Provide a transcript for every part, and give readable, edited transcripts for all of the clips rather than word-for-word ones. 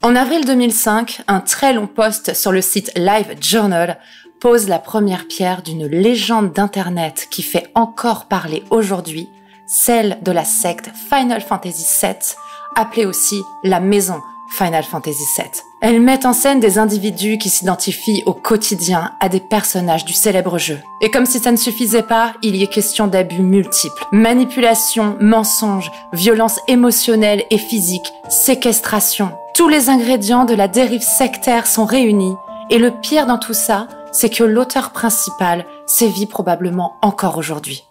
En avril 2005, un très long post sur le site LiveJournal pose la première pierre d'une légende d'Internet qui fait encore parler aujourd'hui, celle de la secte Final Fantasy VII, appelée aussi la maison Final Fantasy VII. Elle met en scène des individus qui s'identifient au quotidien à des personnages du célèbre jeu. Et comme si ça ne suffisait pas, il y est question d'abus multiples. Manipulation, mensonges, violence émotionnelle et physique, séquestration. Tous les ingrédients de la dérive sectaire sont réunis. Et le pire dans tout ça, c'est que l'auteur principal sévit probablement encore aujourd'hui.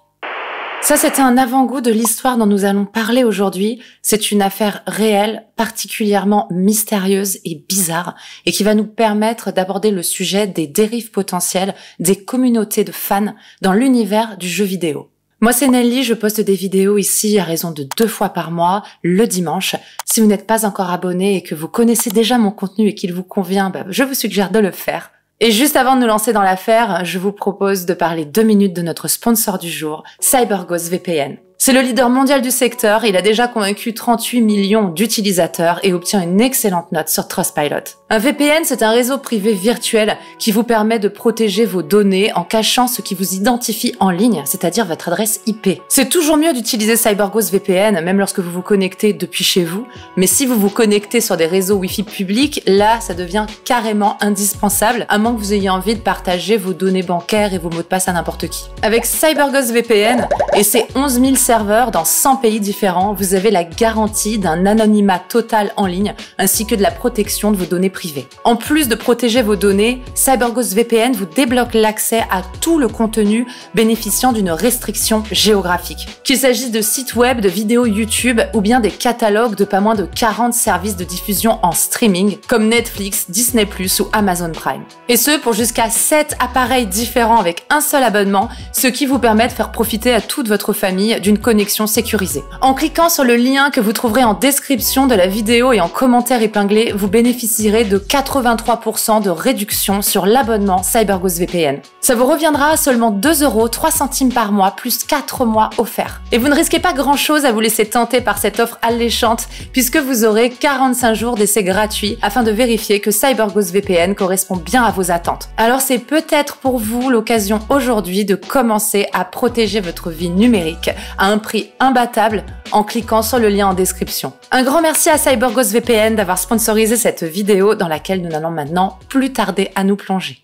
Ça, c'était un avant-goût de l'histoire dont nous allons parler aujourd'hui. C'est une affaire réelle, particulièrement mystérieuse et bizarre, et qui va nous permettre d'aborder le sujet des dérives potentielles des communautés de fans dans l'univers du jeu vidéo. Moi, c'est Nelly, je poste des vidéos ici à raison de 2 fois par mois, le dimanche. Si vous n'êtes pas encore abonné et que vous connaissez déjà mon contenu et qu'il vous convient, je vous suggère de le faire. Et juste avant de nous lancer dans l'affaire, je vous propose de parler 2 minutes de notre sponsor du jour, CyberGhost VPN. C'est le leader mondial du secteur, il a déjà convaincu 38 millions d'utilisateurs et obtient une excellente note sur Trustpilot. Un VPN, c'est un réseau privé virtuel qui vous permet de protéger vos données en cachant ce qui vous identifie en ligne, c'est-à-dire votre adresse IP. C'est toujours mieux d'utiliser CyberGhost VPN, même lorsque vous vous connectez depuis chez vous, mais si vous vous connectez sur des réseaux Wi-Fi publics, là, ça devient carrément indispensable, à moins que vous ayez envie de partager vos données bancaires et vos mots de passe à n'importe qui. Avec CyberGhost VPN et ses 11 000 serveurs dans 100 pays différents, vous avez la garantie d'un anonymat total en ligne ainsi que de la protection de vos données privées. En plus de protéger vos données, CyberGhost VPN vous débloque l'accès à tout le contenu bénéficiant d'une restriction géographique. Qu'il s'agisse de sites web, de vidéos YouTube ou bien des catalogues de pas moins de 40 services de diffusion en streaming comme Netflix, Disney+ ou Amazon Prime. Et ce, pour jusqu'à 7 appareils différents avec un seul abonnement, ce qui vous permet de faire profiter à toute votre famille d'une connexion sécurisée. En cliquant sur le lien que vous trouverez en description de la vidéo et en commentaire épinglé, vous bénéficierez de 83% de réduction sur l'abonnement CyberGhost VPN. Ça vous reviendra à seulement 2,03 € par mois, plus 4 mois offerts. Et vous ne risquez pas grand-chose à vous laisser tenter par cette offre alléchante, puisque vous aurez 45 jours d'essai gratuit afin de vérifier que CyberGhost VPN correspond bien à vos attentes. Alors c'est peut-être pour vous l'occasion aujourd'hui de commencer à protéger votre vie numérique à un prix imbattable en cliquant sur le lien en description. Un grand merci à CyberGhost VPN d'avoir sponsorisé cette vidéo dans laquelle nous n'allons maintenant plus tarder à nous plonger.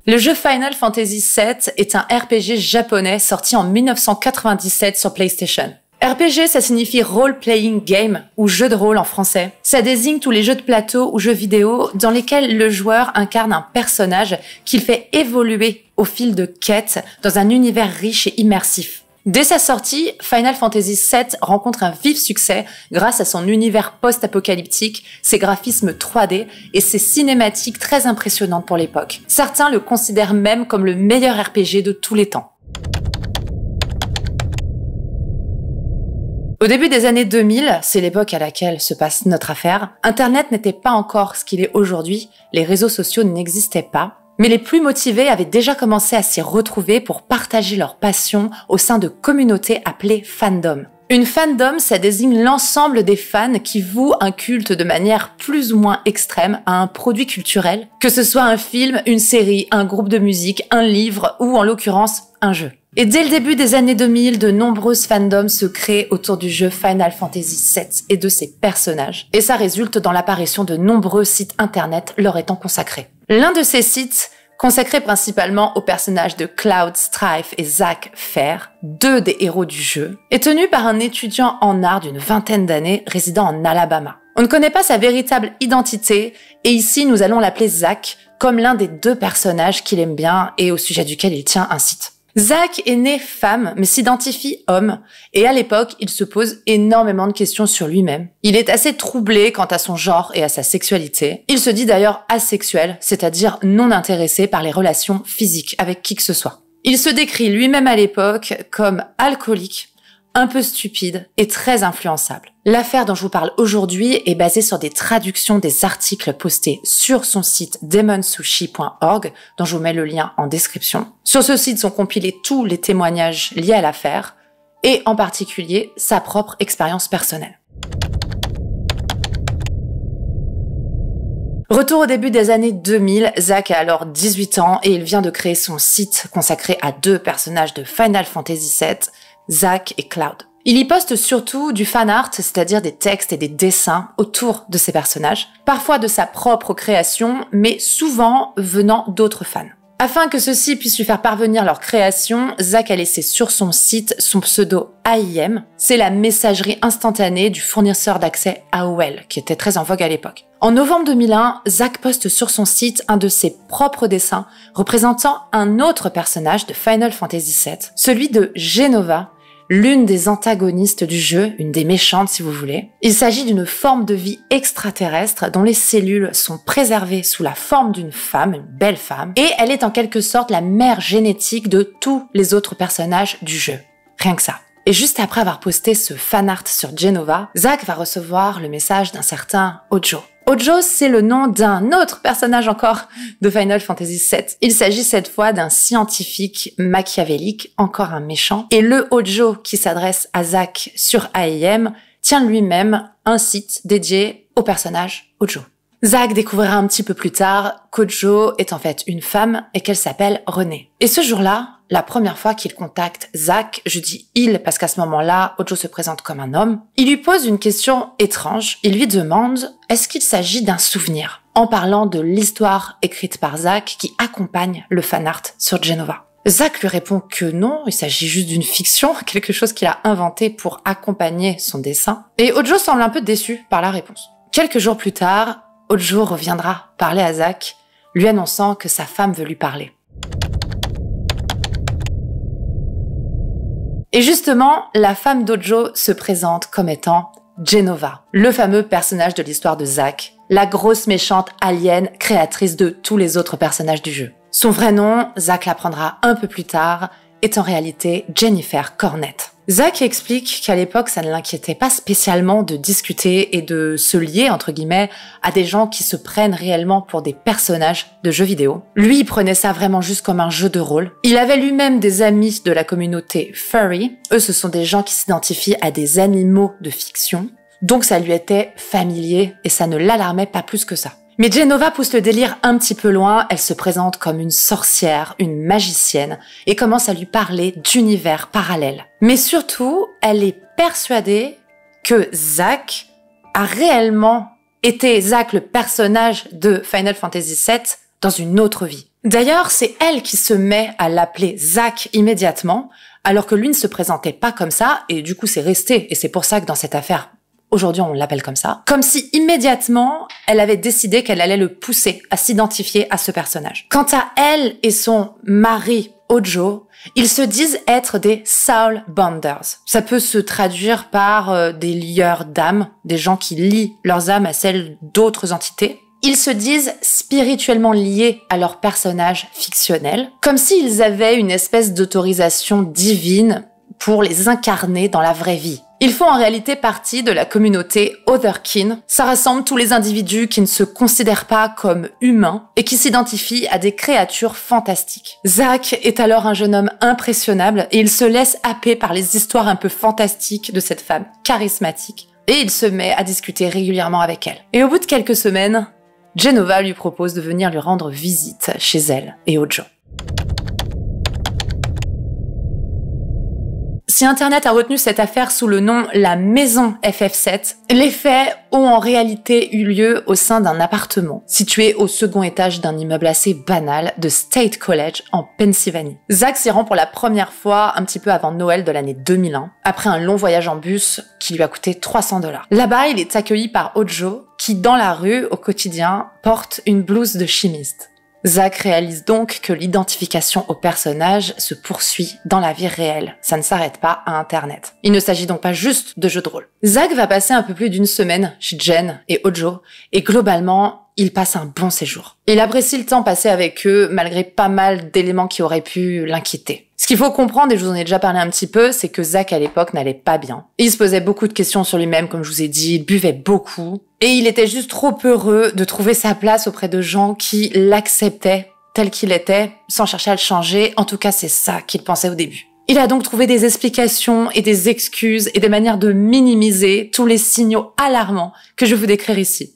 Le jeu Final Fantasy VII est un RPG japonais sorti en 1997 sur PlayStation. RPG, ça signifie Role Playing Game ou jeu de rôle en français. Ça désigne tous les jeux de plateau ou jeux vidéo dans lesquels le joueur incarne un personnage qu'il fait évoluer au fil de quêtes dans un univers riche et immersif. Dès sa sortie, Final Fantasy VII rencontre un vif succès grâce à son univers post-apocalyptique, ses graphismes 3D et ses cinématiques très impressionnantes pour l'époque. Certains le considèrent même comme le meilleur RPG de tous les temps. Au début des années 2000, c'est l'époque à laquelle se passe notre affaire, Internet n'était pas encore ce qu'il est aujourd'hui, les réseaux sociaux n'existaient pas. Mais les plus motivés avaient déjà commencé à s'y retrouver pour partager leur passion au sein de communautés appelées fandom. Une fandom, ça désigne l'ensemble des fans qui vouent un culte de manière plus ou moins extrême à un produit culturel, que ce soit un film, une série, un groupe de musique, un livre ou en l'occurrence un jeu. Et dès le début des années 2000, de nombreuses fandoms se créent autour du jeu Final Fantasy VII et de ses personnages. Et ça résulte dans l'apparition de nombreux sites internet leur étant consacrés. L'un de ces sites, consacré principalement aux personnages de Cloud Strife et Zack Fair, 2 des héros du jeu, est tenu par un étudiant en art d'une vingtaine d'années résidant en Alabama. On ne connaît pas sa véritable identité et ici nous allons l'appeler Zack comme l'un des 2 personnages qu'il aime bien et au sujet duquel il tient un site. Zack est né femme, mais s'identifie homme, et à l'époque, il se pose énormément de questions sur lui-même. Il est assez troublé quant à son genre et à sa sexualité. Il se dit d'ailleurs asexuel, c'est-à-dire non intéressé par les relations physiques avec qui que ce soit. Il se décrit lui-même à l'époque comme alcoolique, un peu stupide et très influençable. L'affaire dont je vous parle aujourd'hui est basée sur des traductions des articles postés sur son site demonsushi.org, dont je vous mets le lien en description. Sur ce site sont compilés tous les témoignages liés à l'affaire, et en particulier sa propre expérience personnelle. Retour au début des années 2000, Zack a alors 18 ans et il vient de créer son site consacré à 2 personnages de Final Fantasy VII, Zack et Cloud. Il y poste surtout du fan art, c'est-à-dire des textes et des dessins autour de ses personnages, parfois de sa propre création, mais souvent venant d'autres fans. Afin que ceux-ci puissent lui faire parvenir leur création, Zack a laissé sur son site son pseudo AIM. C'est la messagerie instantanée du fournisseur d'accès AOL, qui était très en vogue à l'époque. En novembre 2001, Zack poste sur son site un de ses propres dessins représentant un autre personnage de Final Fantasy VII, celui de Jenova, l'une des antagonistes du jeu, une des méchantes si vous voulez. Il s'agit d'une forme de vie extraterrestre dont les cellules sont préservées sous la forme d'une femme, une belle femme, et elle est en quelque sorte la mère génétique de tous les autres personnages du jeu. Rien que ça. Et juste après avoir posté ce fanart sur Jenova, Zack va recevoir le message d'un certain Hojo. Hojo, c'est le nom d'un autre personnage encore de Final Fantasy VII. Il s'agit cette fois d'un scientifique machiavélique, encore un méchant. Et le Hojo qui s'adresse à Zack sur AIM tient lui-même un site dédié au personnage Hojo. Zack découvrira un petit peu plus tard qu'Hojo est en fait une femme et qu'elle s'appelle Renée. Et ce jour-là, la première fois qu'il contacte Zack, je dis « il » parce qu'à ce moment-là, Hojo se présente comme un homme, il lui pose une question étrange. Il lui demande « est-ce qu'il s'agit d'un souvenir ?» en parlant de l'histoire écrite par Zack qui accompagne le fanart sur Jenova. Zack lui répond que non, il s'agit juste d'une fiction, quelque chose qu'il a inventé pour accompagner son dessin. Et Hojo semble un peu déçu par la réponse. Quelques jours plus tard, Hojo reviendra parler à Zack, lui annonçant que sa femme veut lui parler. Et justement, la femme d'Hojo se présente comme étant Jenova, le fameux personnage de l'histoire de Zack, la grosse méchante alien créatrice de tous les autres personnages du jeu. Son vrai nom, Zack l'apprendra un peu plus tard, est en réalité Jennifer Cornett. Zack explique qu'à l'époque, ça ne l'inquiétait pas spécialement de discuter et de se lier, entre guillemets, à des gens qui se prennent réellement pour des personnages de jeux vidéo. Lui, il prenait ça vraiment juste comme un jeu de rôle. Il avait lui-même des amis de la communauté furry. Eux, ce sont des gens qui s'identifient à des animaux de fiction. Donc ça lui était familier et ça ne l'alarmait pas plus que ça. Mais Jenova pousse le délire un petit peu loin, elle se présente comme une sorcière, une magicienne, et commence à lui parler d'univers parallèles. Mais surtout, elle est persuadée que Zack a réellement été Zack, le personnage de Final Fantasy VII, dans une autre vie. D'ailleurs, c'est elle qui se met à l'appeler Zack immédiatement, alors que lui ne se présentait pas comme ça, et du coup c'est resté, et c'est pour ça que dans cette affaire, aujourd'hui, on l'appelle comme ça. Comme si immédiatement, elle avait décidé qu'elle allait le pousser à s'identifier à ce personnage. Quant à elle et son mari, Hojo, ils se disent être des soul bonders. Ça peut se traduire par des lieurs d'âme, des gens qui lient leurs âmes à celles d'autres entités. Ils se disent spirituellement liés à leur personnage fictionnel, comme s'ils avaient une espèce d'autorisation divine pour les incarner dans la vraie vie. Ils font en réalité partie de la communauté Otherkin. Ça rassemble tous les individus qui ne se considèrent pas comme humains et qui s'identifient à des créatures fantastiques. Zack est alors un jeune homme impressionnable et il se laisse happer par les histoires un peu fantastiques de cette femme charismatique. Et il se met à discuter régulièrement avec elle. Et au bout de quelques semaines, Jenova lui propose de venir lui rendre visite chez elle et Hojo. Si Internet a retenu cette affaire sous le nom la maison FF7, les faits ont en réalité eu lieu au sein d'un appartement situé au second étage d'un immeuble assez banal de State College en Pennsylvanie. Zack s'y rend pour la première fois un petit peu avant Noël de l'année 2001, après un long voyage en bus qui lui a coûté $300. Là-bas, il est accueilli par Hojo, qui dans la rue, au quotidien, porte une blouse de chimiste. Zack réalise donc que l'identification au personnage se poursuit dans la vie réelle. Ça ne s'arrête pas à Internet. Il ne s'agit donc pas juste de jeux de rôle. Zack va passer un peu plus d'une semaine chez Jen et Hojo, et globalement, il passe un bon séjour. Il apprécie le temps passé avec eux, malgré pas mal d'éléments qui auraient pu l'inquiéter. Ce qu'il faut comprendre, et je vous en ai déjà parlé un petit peu, c'est que Zach à l'époque n'allait pas bien. Il se posait beaucoup de questions sur lui-même, comme je vous ai dit, il buvait beaucoup. Et il était juste trop heureux de trouver sa place auprès de gens qui l'acceptaient tel qu'il était, sans chercher à le changer. En tout cas, c'est ça qu'il pensait au début. Il a donc trouvé des explications et des excuses et des manières de minimiser tous les signaux alarmants que je vais vous décrire ici.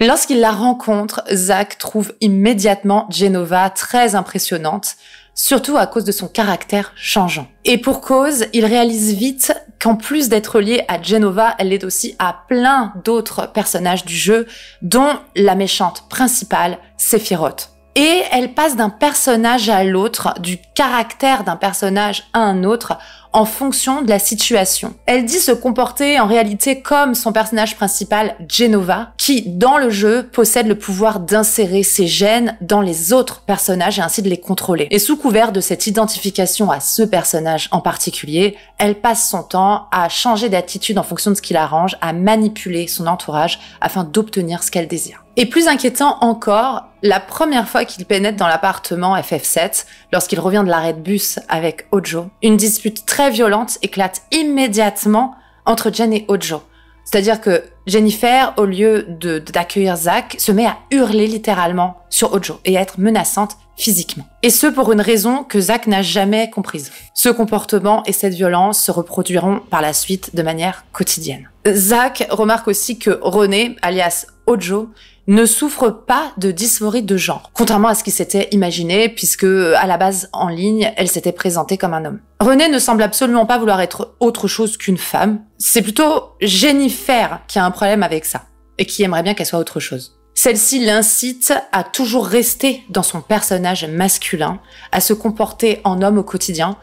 Lorsqu'il la rencontre, Zach trouve immédiatement Jenova très impressionnante, surtout à cause de son caractère changeant. Et pour cause, il réalise vite qu'en plus d'être liée à Jenova, elle est aussi à plein d'autres personnages du jeu, dont la méchante principale, Sephiroth. Et elle passe d'un personnage à l'autre, du caractère d'un personnage à un autre, en fonction de la situation. Elle dit se comporter en réalité comme son personnage principal, Jenova, qui, dans le jeu, possède le pouvoir d'insérer ses gènes dans les autres personnages et ainsi de les contrôler. Et sous couvert de cette identification à ce personnage en particulier, elle passe son temps à changer d'attitude en fonction de ce qui l'arrange, à manipuler son entourage afin d'obtenir ce qu'elle désire. Et plus inquiétant encore, la première fois qu'il pénètre dans l'appartement FF7, lorsqu'il revient de l'arrêt de bus avec Hojo, une dispute très violente éclate immédiatement entre Jen et Hojo. C'est-à-dire que Jennifer, au lieu d'accueillir Zach, se met à hurler littéralement sur Hojo et à être menaçante physiquement. Et ce pour une raison que Zach n'a jamais comprise. Ce comportement et cette violence se reproduiront par la suite de manière quotidienne. Zach remarque aussi que René, alias Hojo, ne souffre pas de dysphorie de genre, contrairement à ce qu'il s'était imaginé, puisque à la base, en ligne, elle s'était présentée comme un homme. René ne semble absolument pas vouloir être autre chose qu'une femme. C'est plutôt Jennifer qui a un problème avec ça, et qui aimerait bien qu'elle soit autre chose. Celle-ci l'incite à toujours rester dans son personnage masculin, à se comporter en homme au quotidien,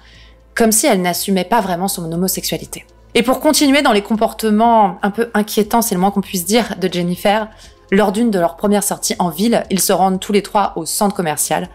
comme si elle n'assumait pas vraiment son homosexualité. Et pour continuer dans les comportements un peu inquiétants, c'est le moins qu'on puisse dire, de Jennifer, lors d'une de leurs premières sorties en ville, ils se rendent tous les trois au centre commercial,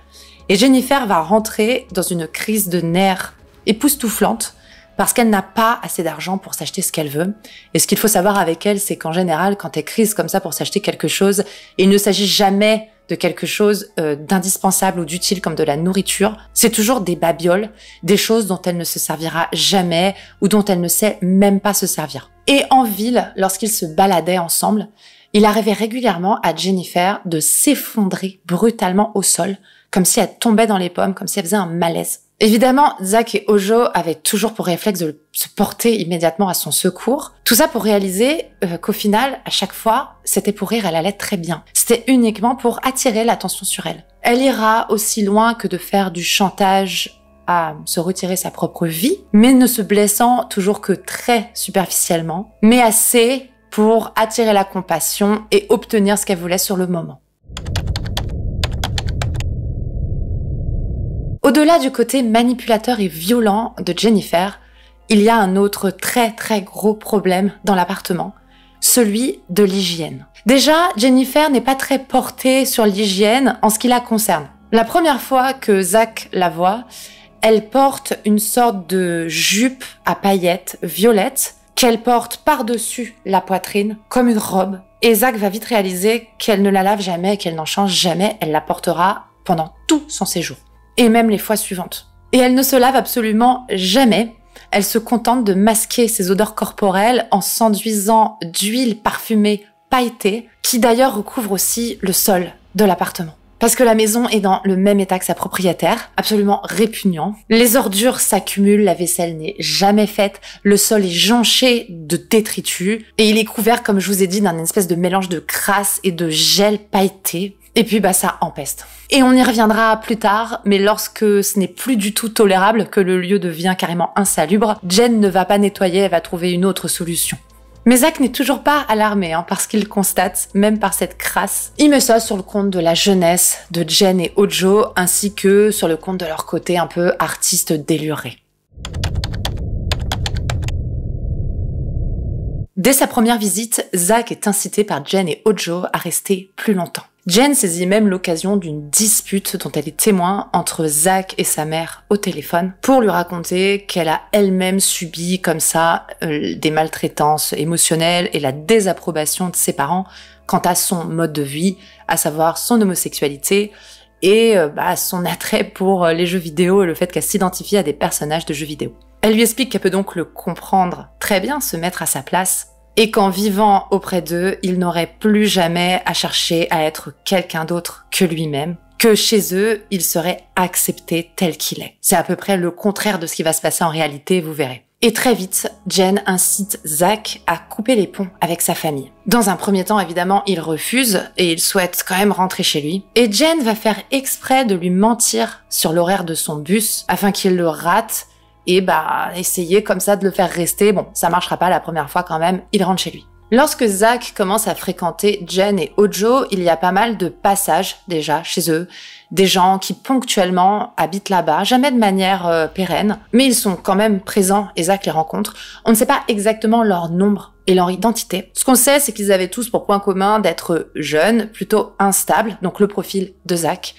et Jennifer va rentrer dans une crise de nerfs époustouflante, parce qu'elle n'a pas assez d'argent pour s'acheter ce qu'elle veut. Et ce qu'il faut savoir avec elle, c'est qu'en général, quand elle crise comme ça pour s'acheter quelque chose, il ne s'agit jamais de quelque chose d'indispensable ou d'utile comme de la nourriture. C'est toujours des babioles, des choses dont elle ne se servira jamais ou dont elle ne sait même pas se servir. Et en ville, lorsqu'ils se baladaient ensemble, il arrivait régulièrement à Jennifer de s'effondrer brutalement au sol, comme si elle tombait dans les pommes, comme si elle faisait un malaise. Évidemment, Zach et Hojo avaient toujours pour réflexe de se porter immédiatement à son secours. Tout ça pour réaliser qu'au final, à chaque fois, c'était pour rire, elle allait très bien. C'était uniquement pour attirer l'attention sur elle. Elle ira aussi loin que de faire du chantage à se retirer sa propre vie, mais ne se blessant toujours que très superficiellement, mais assez pour attirer la compassion et obtenir ce qu'elle voulait sur le moment. Au-delà du côté manipulateur et violent de Jennifer, il y a un autre très gros problème dans l'appartement, celui de l'hygiène. Déjà, Jennifer n'est pas très portée sur l'hygiène en ce qui la concerne. La première fois que Zach la voit, elle porte une sorte de jupe à paillettes violettes qu'elle porte par-dessus la poitrine comme une robe. Et Zach va vite réaliser qu'elle ne la lave jamais, qu'elle n'en change jamais, elle la portera pendant tout son séjour. Et même les fois suivantes. Et elle ne se lave absolument jamais. Elle se contente de masquer ses odeurs corporelles en s'enduisant d'huile parfumée pailletée, qui d'ailleurs recouvre aussi le sol de l'appartement. Parce que la maison est dans le même état que sa propriétaire, absolument répugnant. Les ordures s'accumulent, la vaisselle n'est jamais faite, le sol est jonché de détritus, et il est couvert, comme je vous ai dit, d'un espèce de mélange de crasse et de gel pailleté. Et puis ça empeste. Et on y reviendra plus tard, mais lorsque ce n'est plus du tout tolérable, que le lieu devient carrément insalubre, Jen ne va pas nettoyer, elle va trouver une autre solution. Mais Zach n'est toujours pas alarmé, parce qu'il constate, même par cette crasse, il met ça sur le compte de la jeunesse de Jen et Hojo, ainsi que sur le compte de leur côté un peu artiste déluré. Dès sa première visite, Zach est incité par Jen et Hojo à rester plus longtemps. Jen saisit même l'occasion d'une dispute dont elle est témoin entre Zach et sa mère au téléphone pour lui raconter qu'elle a elle-même subi comme ça des maltraitances émotionnelles et la désapprobation de ses parents quant à son mode de vie, à savoir son homosexualité et son attrait pour les jeux vidéo et le fait qu'elle s'identifie à des personnages de jeux vidéo. Elle lui explique qu'elle peut donc le comprendre très bien, se mettre à sa place, et qu'en vivant auprès d'eux, il n'aurait plus jamais à chercher à être quelqu'un d'autre que lui-même, que chez eux, il serait accepté tel qu'il est. C'est à peu près le contraire de ce qui va se passer en réalité, vous verrez. Et très vite, Jen incite Zach à couper les ponts avec sa famille. Dans un premier temps, évidemment, il refuse et il souhaite quand même rentrer chez lui. Et Jen va faire exprès de lui mentir sur l'horaire de son bus afin qu'il le rate et essayer comme ça de le faire rester. Bon, ça marchera pas la première fois quand même, il rentre chez lui. Lorsque Zach commence à fréquenter Jen et Ojo, il y a pas mal de passages déjà chez eux, des gens qui ponctuellement habitent là-bas, jamais de manière pérenne, mais ils sont quand même présents et Zach les rencontre. On ne sait pas exactement leur nombre et leur identité. Ce qu'on sait, c'est qu'ils avaient tous pour point commun d'être jeunes, plutôt instables, donc le profil de Zach,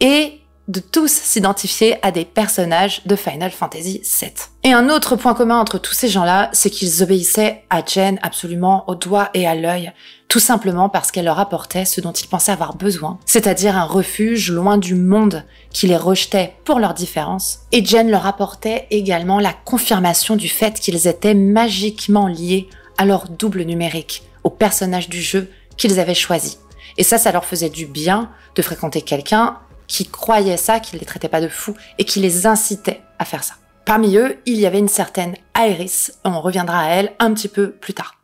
et de tous s'identifier à des personnages de Final Fantasy VII. Et un autre point commun entre tous ces gens-là, c'est qu'ils obéissaient à Jen absolument au doigt et à l'œil, tout simplement parce qu'elle leur apportait ce dont ils pensaient avoir besoin, c'est-à-dire un refuge loin du monde qui les rejetait pour leurs différences. Et Jen leur apportait également la confirmation du fait qu'ils étaient magiquement liés à leur double numérique, au personnage du jeu qu'ils avaient choisi. Et ça leur faisait du bien de fréquenter quelqu'un qui croyaient ça, qui ne les traitait pas de fous et qui les incitait à faire ça. Parmi eux, il y avait une certaine Aeris, on reviendra à elle un petit peu plus tard.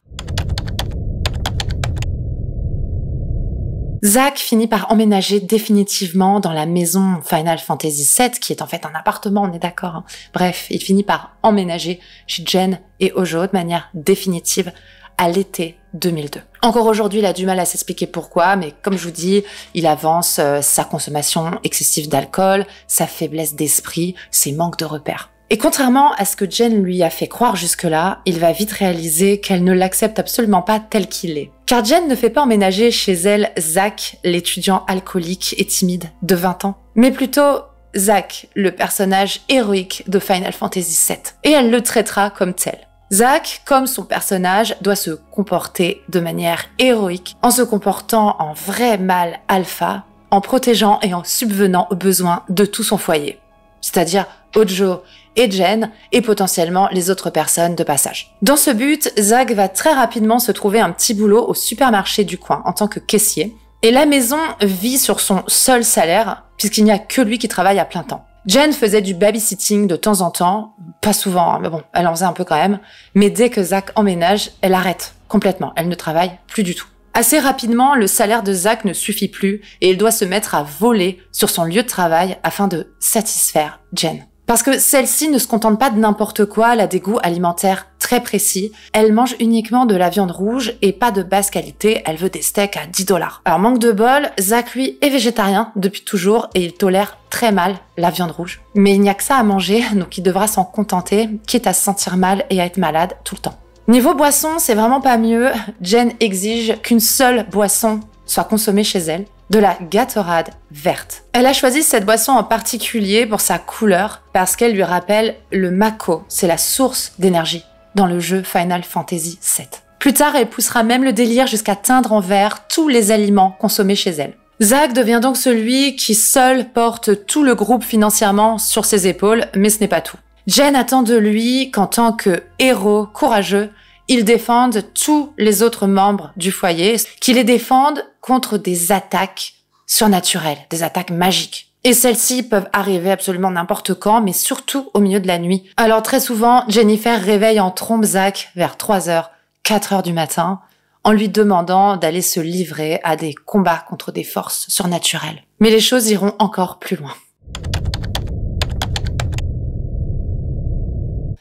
Zach finit par emménager définitivement dans la maison Final Fantasy VII, qui est en fait un appartement, on est d'accord, hein. Bref, il finit par emménager chez Jen et Ojo de manière définitive à l'été 2002. Encore aujourd'hui, il a du mal à s'expliquer pourquoi, mais comme je vous dis, il avance sa consommation excessive d'alcool, sa faiblesse d'esprit, ses manques de repères. Et contrairement à ce que Jen lui a fait croire jusque-là, il va vite réaliser qu'elle ne l'accepte absolument pas tel qu'il est. Car Jen ne fait pas emménager chez elle Zach, l'étudiant alcoolique et timide de 20 ans, mais plutôt Zach, le personnage héroïque de Final Fantasy VII. Et elle le traitera comme tel. Zach, comme son personnage, doit se comporter de manière héroïque, en se comportant en vrai mâle alpha, en protégeant et en subvenant aux besoins de tout son foyer. C'est-à-dire Ojo et Jen, et potentiellement les autres personnes de passage. Dans ce but, Zach va très rapidement se trouver un petit boulot au supermarché du coin en tant que caissier, et la maison vit sur son seul salaire, puisqu'il n'y a que lui qui travaille à plein temps. Jen faisait du babysitting de temps en temps, pas souvent, hein, mais bon, elle en faisait un peu quand même. Mais dès que Zach emménage, elle arrête complètement, elle ne travaille plus du tout. Assez rapidement, le salaire de Zach ne suffit plus et il doit se mettre à voler sur son lieu de travail afin de satisfaire Jen. Parce que celle-ci ne se contente pas de n'importe quoi, elle a des goûts alimentaires très précis. Elle mange uniquement de la viande rouge et pas de basse qualité, elle veut des steaks à 10 $. Alors manque de bol, Zach lui est végétarien depuis toujours et il tolère très mal la viande rouge. Mais il n'y a que ça à manger, donc il devra s'en contenter, quitte à se sentir mal et à être malade tout le temps. Niveau boisson, c'est vraiment pas mieux. Jen exige qu'une seule boisson soit consommée chez elle, de la Gatorade verte. Elle a choisi cette boisson en particulier pour sa couleur, parce qu'elle lui rappelle le Mako, c'est la source d'énergie dans le jeu Final Fantasy VII. Plus tard, elle poussera même le délire jusqu'à teindre en vert tous les aliments consommés chez elle. Zach devient donc celui qui seul porte tout le groupe financièrement sur ses épaules, mais ce n'est pas tout. Jen attend de lui qu'en tant que héros courageux, il défende tous les autres membres du foyer, qu'il les défende contre des attaques surnaturelles, des attaques magiques. Et celles-ci peuvent arriver absolument n'importe quand, mais surtout au milieu de la nuit. Alors très souvent, Jennifer réveille en trompe Zach vers 3h, 4h du matin, en lui demandant d'aller se livrer à des combats contre des forces surnaturelles. Mais les choses iront encore plus loin.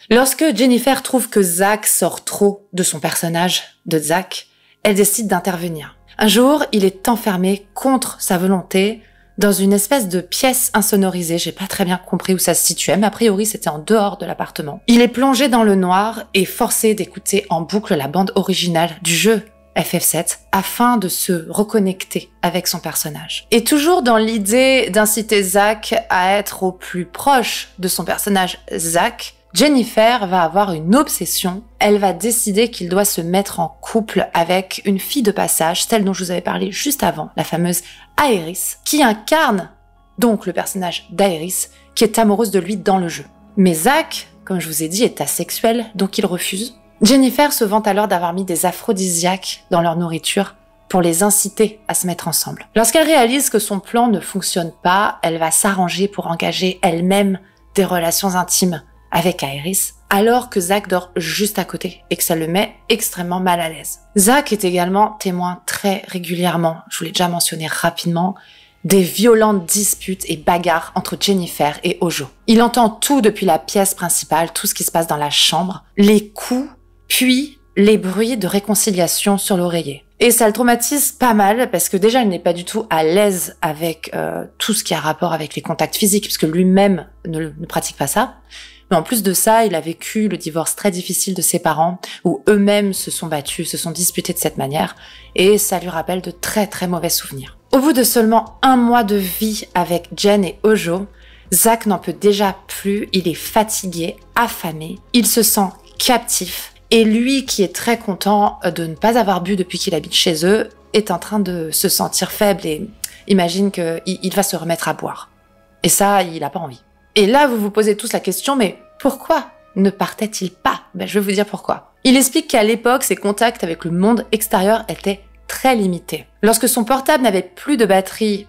Lorsque Jennifer trouve que Zach sort trop de son personnage de Zach, elle décide d'intervenir. Un jour, il est enfermé contre sa volonté dans une espèce de pièce insonorisée. J'ai pas très bien compris où ça se situait, mais a priori c'était en dehors de l'appartement. Il est plongé dans le noir et forcé d'écouter en boucle la bande originale du jeu FF7 afin de se reconnecter avec son personnage. Et toujours dans l'idée d'inciter Zach à être au plus proche de son personnage Zach, Jennifer va avoir une obsession. Elle va décider qu'il doit se mettre en couple avec une fille de passage, celle dont je vous avais parlé juste avant, la fameuse Aeris, qui incarne donc le personnage d'Aerys, qui est amoureuse de lui dans le jeu. Mais Zach, comme je vous ai dit, est asexuel, donc il refuse. Jennifer se vante alors d'avoir mis des aphrodisiaques dans leur nourriture pour les inciter à se mettre ensemble. Lorsqu'elle réalise que son plan ne fonctionne pas, elle va s'arranger pour engager elle-même des relations intimes avec Aerys, alors que Zach dort juste à côté et que ça le met extrêmement mal à l'aise. Zach est également témoin très régulièrement, je vous l'ai déjà mentionné rapidement, des violentes disputes et bagarres entre Jennifer et Ojo. Il entend tout depuis la pièce principale, tout ce qui se passe dans la chambre, les coups, puis les bruits de réconciliation sur l'oreiller. Et ça le traumatise pas mal parce que déjà il n'est pas du tout à l'aise avec tout ce qui a rapport avec les contacts physiques puisque lui-même ne pratique pas ça. Mais en plus de ça, il a vécu le divorce très difficile de ses parents où eux-mêmes se sont battus, se sont disputés de cette manière et ça lui rappelle de très très mauvais souvenirs. Au bout de seulement 1 mois de vie avec Jen et Ojo, Zach n'en peut déjà plus, il est fatigué, affamé, il se sent captif. Et lui, qui est très content de ne pas avoir bu depuis qu'il habite chez eux, est en train de se sentir faible et imagine qu'il va se remettre à boire. Et ça, il n'a pas envie. Et là, vous vous posez tous la question, mais pourquoi ne partait-il pas ? Je vais vous dire pourquoi. Il explique qu'à l'époque, ses contacts avec le monde extérieur étaient très limités. Lorsque son portable n'avait plus de batterie,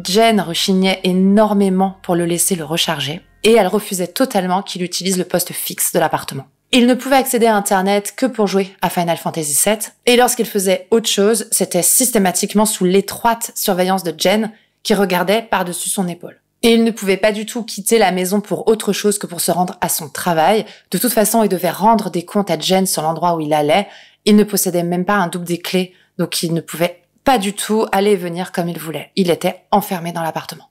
Jen rechignait énormément pour le laisser le recharger et elle refusait totalement qu'il utilise le poste fixe de l'appartement. Il ne pouvait accéder à Internet que pour jouer à Final Fantasy VII, et lorsqu'il faisait autre chose, c'était systématiquement sous l'étroite surveillance de Jen, qui regardait par-dessus son épaule. Et il ne pouvait pas du tout quitter la maison pour autre chose que pour se rendre à son travail. De toute façon, il devait rendre des comptes à Jen sur l'endroit où il allait. Il ne possédait même pas un double des clés, donc il ne pouvait pas du tout aller et venir comme il voulait. Il était enfermé dans l'appartement.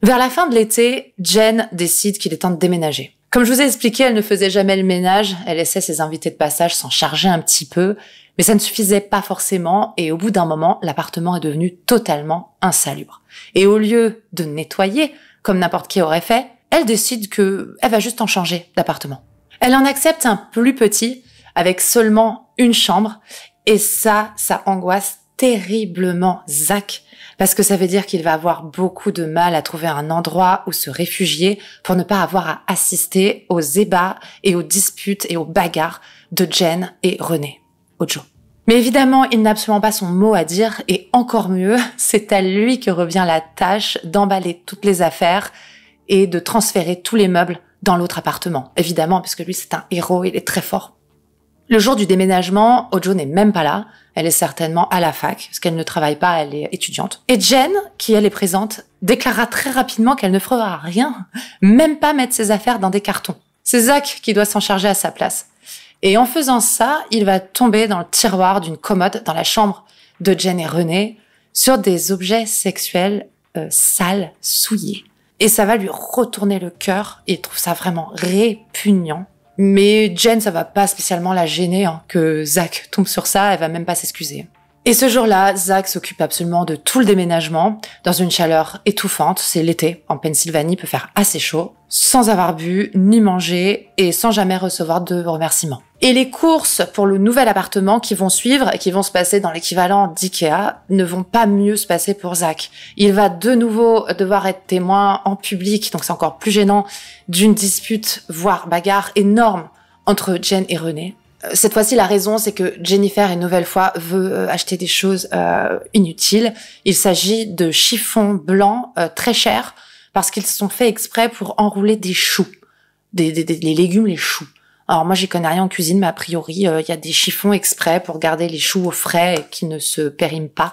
Vers la fin de l'été, Jen décide qu'il est temps de déménager. Comme je vous ai expliqué, elle ne faisait jamais le ménage, elle laissait ses invités de passage s'en charger un petit peu, mais ça ne suffisait pas forcément et au bout d'un moment, l'appartement est devenu totalement insalubre. Et au lieu de nettoyer, comme n'importe qui aurait fait, elle décide qu'elle va juste en changer d'appartement. Elle en accepte un plus petit, avec seulement une chambre, et ça angoisse terriblement Zach, parce que ça veut dire qu'il va avoir beaucoup de mal à trouver un endroit où se réfugier pour ne pas avoir à assister aux ébats et aux disputes et aux bagarres de Jen et René, Ojo. Mais évidemment, il n'a absolument pas son mot à dire et encore mieux, c'est à lui que revient la tâche d'emballer toutes les affaires et de transférer tous les meubles dans l'autre appartement. Évidemment, puisque lui c'est un héros, il est très fort. Le jour du déménagement, Ojo n'est même pas là. Elle est certainement à la fac, parce qu'elle ne travaille pas, elle est étudiante. Et Jen, qui elle est présente, déclara très rapidement qu'elle ne fera rien, même pas mettre ses affaires dans des cartons. C'est Zach qui doit s'en charger à sa place. Et en faisant ça, il va tomber dans le tiroir d'une commode dans la chambre de Jen et René sur des objets sexuels sales, souillés. Et ça va lui retourner le cœur, il trouve ça vraiment répugnant. Mais Jen, ça va pas spécialement la gêner que Zach tombe sur ça, elle va même pas s'excuser. Et ce jour-là, Zach s'occupe absolument de tout le déménagement, dans une chaleur étouffante, c'est l'été, en Pennsylvanie, il peut faire assez chaud, sans avoir bu, ni mangé, et sans jamais recevoir de remerciements. Et les courses pour le nouvel appartement qui vont suivre, et qui vont se passer dans l'équivalent d'IKEA, ne vont pas mieux se passer pour Zach. Il va de nouveau devoir être témoin en public, donc c'est encore plus gênant, d'une dispute, voire bagarre énorme entre Jen et René. Cette fois-ci, la raison, c'est que Jennifer, une nouvelle fois, veut acheter des choses inutiles. Il s'agit de chiffons blancs très chers parce qu'ils sont faits exprès pour enrouler des choux, les légumes, les choux. Alors moi, j'y connais rien en cuisine, mais a priori, il y a des chiffons exprès pour garder les choux au frais et qui ne se périment pas.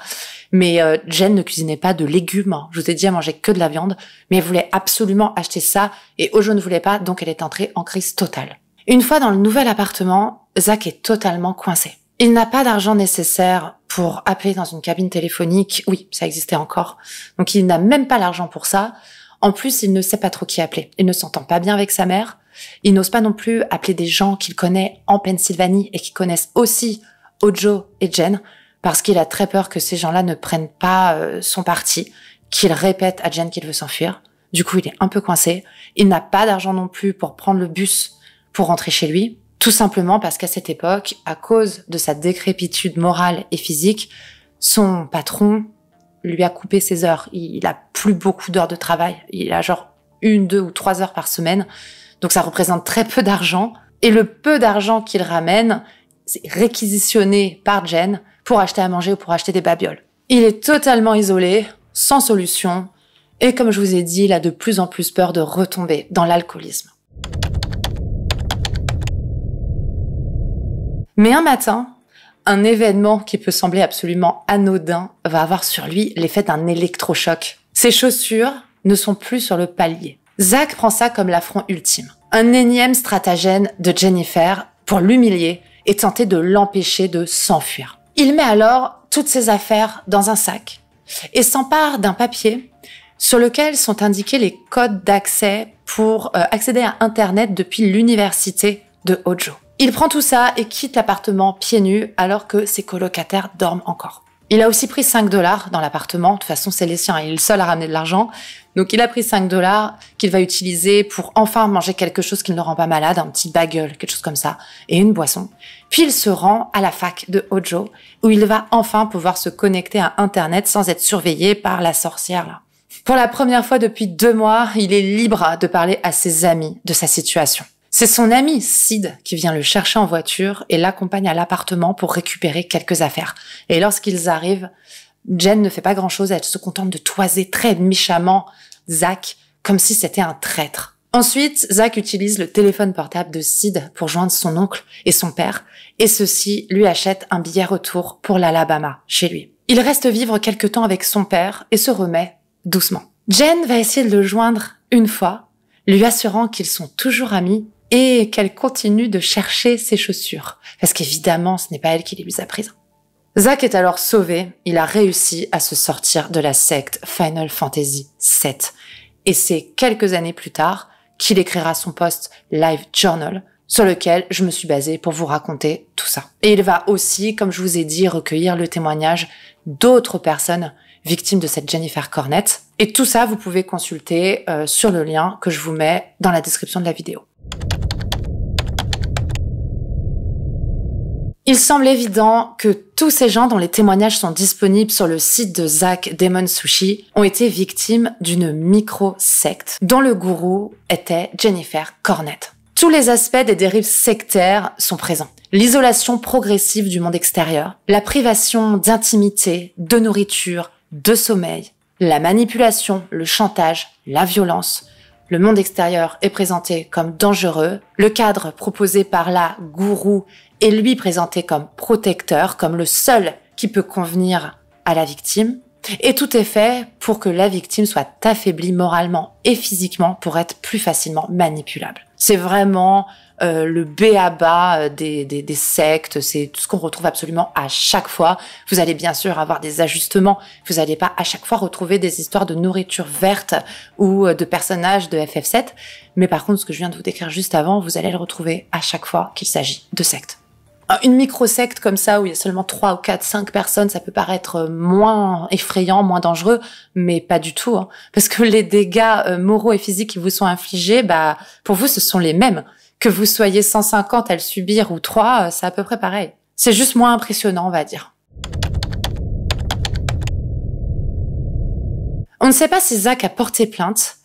Mais Jen ne cuisinait pas de légumes. Je vous ai dit, elle mangeait que de la viande, mais elle voulait absolument acheter ça et Ojo ne voulait pas, donc elle est entrée en crise totale. Une fois dans le nouvel appartement, Zach est totalement coincé. Il n'a pas d'argent nécessaire pour appeler dans une cabine téléphonique. Oui, ça existait encore. Donc il n'a même pas l'argent pour ça. En plus, il ne sait pas trop qui appeler. Il ne s'entend pas bien avec sa mère. Il n'ose pas non plus appeler des gens qu'il connaît en Pennsylvanie et qui connaissent aussi Ojo et Jen parce qu'il a très peur que ces gens-là ne prennent pas son parti, qu'il répète à Jen qu'il veut s'enfuir. Du coup, il est un peu coincé. Il n'a pas d'argent non plus pour prendre le bus pour rentrer chez lui, tout simplement parce qu'à cette époque, à cause de sa décrépitude morale et physique, Son patron lui a coupé ses heures. Il a plus beaucoup d'heures de travail. Il a genre 1, 2 ou 3 heures par semaine. Donc ça représente très peu d'argent. Et le peu d'argent qu'il ramène, c'est réquisitionné par Jen pour acheter à manger ou pour acheter des babioles. Il est totalement isolé, sans solution. Et comme je vous ai dit, il a de plus en plus peur de retomber dans l'alcoolisme. Mais un matin, un événement qui peut sembler absolument anodin va avoir sur lui l'effet d'un électrochoc. Ses chaussures ne sont plus sur le palier. Zach prend ça comme l'affront ultime. Un énième stratagème de Jennifer pour l'humilier et tenter de l'empêcher de s'enfuir. Il met alors toutes ses affaires dans un sac et s'empare d'un papier sur lequel sont indiqués les codes d'accès pour accéder à Internet depuis l'université de Hojo. Il prend tout ça et quitte l'appartement pieds nus alors que ses colocataires dorment encore. Il a aussi pris 5 $ dans l'appartement. De toute façon, c'est les siens. Il est le seul à ramener de l'argent. Donc, il a pris 5 $ qu'il va utiliser pour enfin manger quelque chose qui ne le rend pas malade, un petit bagel, quelque chose comme ça, et une boisson. Puis, il se rend à la fac de Hojo, où il va enfin pouvoir se connecter à Internet sans être surveillé par la sorcière, là. Pour la première fois depuis 2 mois, il est libre de parler à ses amis de sa situation. C'est son ami Sid qui vient le chercher en voiture et l'accompagne à l'appartement pour récupérer quelques affaires. Et lorsqu'ils arrivent, Jen ne fait pas grand-chose, elle se contente de toiser très méchamment Zach comme si c'était un traître. Ensuite, Zach utilise le téléphone portable de Sid pour joindre son oncle et son père, et ceux-ci lui achètent un billet retour pour l'Alabama, chez lui. Il reste vivre quelque temps avec son père et se remet doucement. Jen va essayer de le joindre une fois, lui assurant qu'ils sont toujours amis et qu'elle continue de chercher ses chaussures. Parce qu'évidemment, ce n'est pas elle qui les lui a prises. Zach est alors sauvé. Il a réussi à se sortir de la secte Final Fantasy VII. Et c'est quelques années plus tard qu'il écrira son post Live Journal, sur lequel je me suis basée pour vous raconter tout ça. Et il va aussi, comme je vous ai dit, recueillir le témoignage d'autres personnes victimes de cette Jennifer Cornett. Et tout ça, vous pouvez consulter sur le lien que je vous mets dans la description de la vidéo. Il semble évident que tous ces gens dont les témoignages sont disponibles sur le site de Zach Demon Sushi ont été victimes d'une micro-secte dont le gourou était Jennifer Cornett. Tous les aspects des dérives sectaires sont présents. L'isolation progressive du monde extérieur, la privation d'intimité, de nourriture, de sommeil, la manipulation, le chantage, la violence. Le monde extérieur est présenté comme dangereux, le cadre proposé par la gourou est lui présenté comme protecteur, comme le seul qui peut convenir à la victime. Et tout est fait pour que la victime soit affaiblie moralement et physiquement pour être plus facilement manipulable. C'est vraiment le b.a.-ba des sectes, c'est tout ce qu'on retrouve absolument à chaque fois. Vous allez bien sûr avoir des ajustements, vous n'allez pas à chaque fois retrouver des histoires de nourriture verte ou de personnages de FF7, mais par contre ce que je viens de vous décrire juste avant, vous allez le retrouver à chaque fois qu'il s'agit de sectes. Une micro-secte comme ça, où il y a seulement 3 ou 4, 5 personnes, ça peut paraître moins effrayant, moins dangereux, mais pas du tout, hein. Parce que les dégâts moraux et physiques qui vous sont infligés, pour vous, ce sont les mêmes. Que vous soyez 150 à le subir ou 3, c'est à peu près pareil. C'est juste moins impressionnant, on va dire. On ne sait pas si Zach a porté plainte,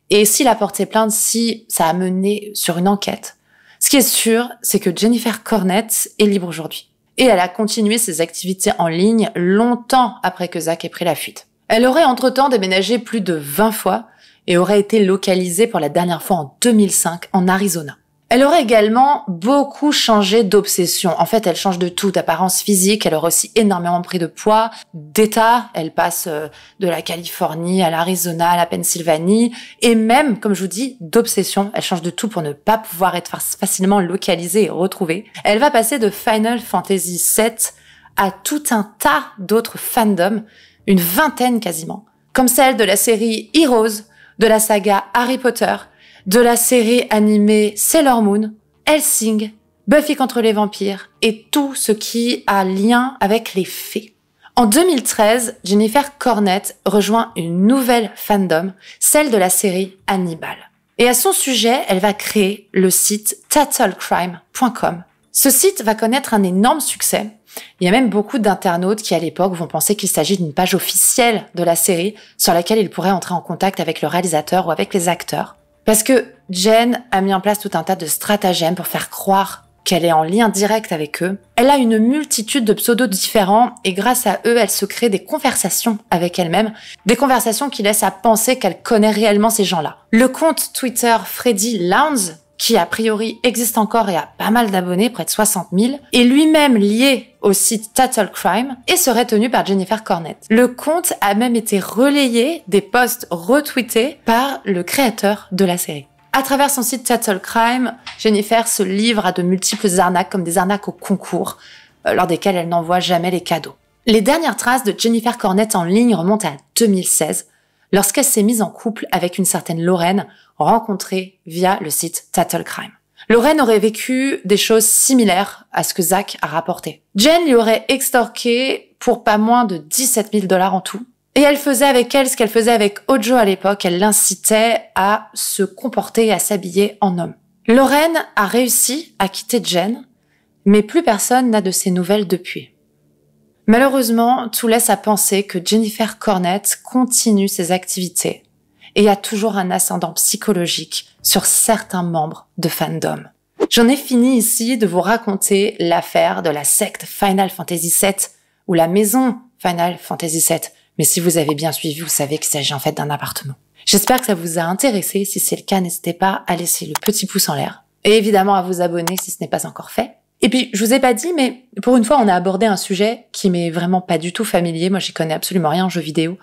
et s'il a porté plainte, si ça a mené sur une enquête. Ce qui est sûr, c'est que Jennifer Cornett est libre aujourd'hui. Et elle a continué ses activités en ligne longtemps après que Zach ait pris la fuite. Elle aurait entre-temps déménagé plus de 20 fois et aurait été localisée pour la dernière fois en 2005 en Arizona. Elle aurait également beaucoup changé d'obsession. En fait, elle change de tout, d'apparence physique. Elle aurait aussi énormément pris de poids, d'état. Elle passe de la Californie à l'Arizona, à la Pennsylvanie. Et même, comme je vous dis, d'obsession. Elle change de tout pour ne pas pouvoir être facilement localisée et retrouvée. Elle va passer de Final Fantasy VII à tout un tas d'autres fandoms, une vingtaine quasiment, comme celle de la série Heroes, de la saga Harry Potter, de la série animée Sailor Moon, Hellsing, Buffy contre les vampires et tout ce qui a lien avec les fées. En 2013, Jennifer Cornett rejoint une nouvelle fandom, celle de la série Hannibal. Et à son sujet, elle va créer le site TattleCrime.com. Ce site va connaître un énorme succès Il y a même beaucoup d'internautes qui, à l'époque, vont penser qu'il s'agit d'une page officielle de la série sur laquelle ils pourraient entrer en contact avec le réalisateur ou avec les acteurs. Parce que Jen a mis en place tout un tas de stratagèmes pour faire croire qu'elle est en lien direct avec eux. Elle a une multitude de pseudos différents et grâce à eux, elle se crée des conversations avec elle-même, des conversations qui laissent à penser qu'elle connaît réellement ces gens-là. Le compte Twitter Freddy Lounds, qui a priori existe encore et a pas mal d'abonnés, près de 60 000, est lui-même lié au site Tattle Crime et serait tenu par Jennifer Cornett. Le compte a même été relayé, des posts retweetés par le créateur de la série. À travers son site Tattle Crime, Jennifer se livre à de multiples arnaques, comme des arnaques au concours, lors desquelles elle n'envoie jamais les cadeaux. Les dernières traces de Jennifer Cornett en ligne remontent à 2016, lorsqu'elle s'est mise en couple avec une certaine Lorraine, rencontrée via le site Tattle Crime. Lorraine aurait vécu des choses similaires à ce que Zach a rapporté. Jen lui aurait extorqué pour pas moins de 17 000 $ en tout. Et elle faisait avec elle ce qu'elle faisait avec Ojo à l'époque, elle l'incitait à se comporter et à s'habiller en homme. Lorraine a réussi à quitter Jen, mais plus personne n'a de ses nouvelles depuis. Malheureusement, tout laisse à penser que Jennifer Cornett continue ses activités et a toujours un ascendant psychologique sur certains membres de fandom. J'en ai fini ici de vous raconter l'affaire de la secte Final Fantasy VII ou la maison Final Fantasy VII. Mais si vous avez bien suivi, vous savez qu'il s'agit en fait d'un appartement. J'espère que ça vous a intéressé. Si c'est le cas, n'hésitez pas à laisser le petit pouce en l'air. Et évidemment à vous abonner si ce n'est pas encore fait. Et puis, je vous ai pas dit, mais pour une fois, on a abordé un sujet qui m'est vraiment pas du tout familier. Moi, j'y connais absolument rien en jeux vidéo.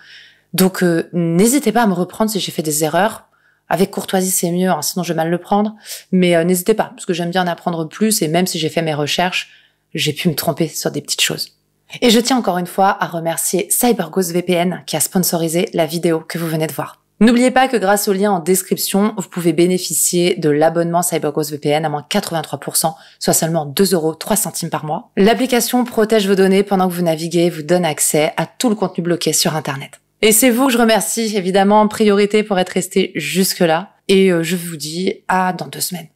Donc, n'hésitez pas à me reprendre si j'ai fait des erreurs. Avec courtoisie, c'est mieux, hein, sinon je vais mal le prendre. Mais n'hésitez pas, parce que j'aime bien en apprendre plus. Et même si j'ai fait mes recherches, j'ai pu me tromper sur des petites choses. Et je tiens encore une fois à remercier CyberGhost VPN qui a sponsorisé la vidéo que vous venez de voir. N'oubliez pas que grâce au lien en description, vous pouvez bénéficier de l'abonnement CyberGhost VPN à moins 83%, soit seulement 2,03 € par mois. L'application protège vos données pendant que vous naviguez et vous donne accès à tout le contenu bloqué sur Internet. Et c'est vous que je remercie, évidemment, en priorité pour être resté jusque-là. Et je vous dis à dans 2 semaines.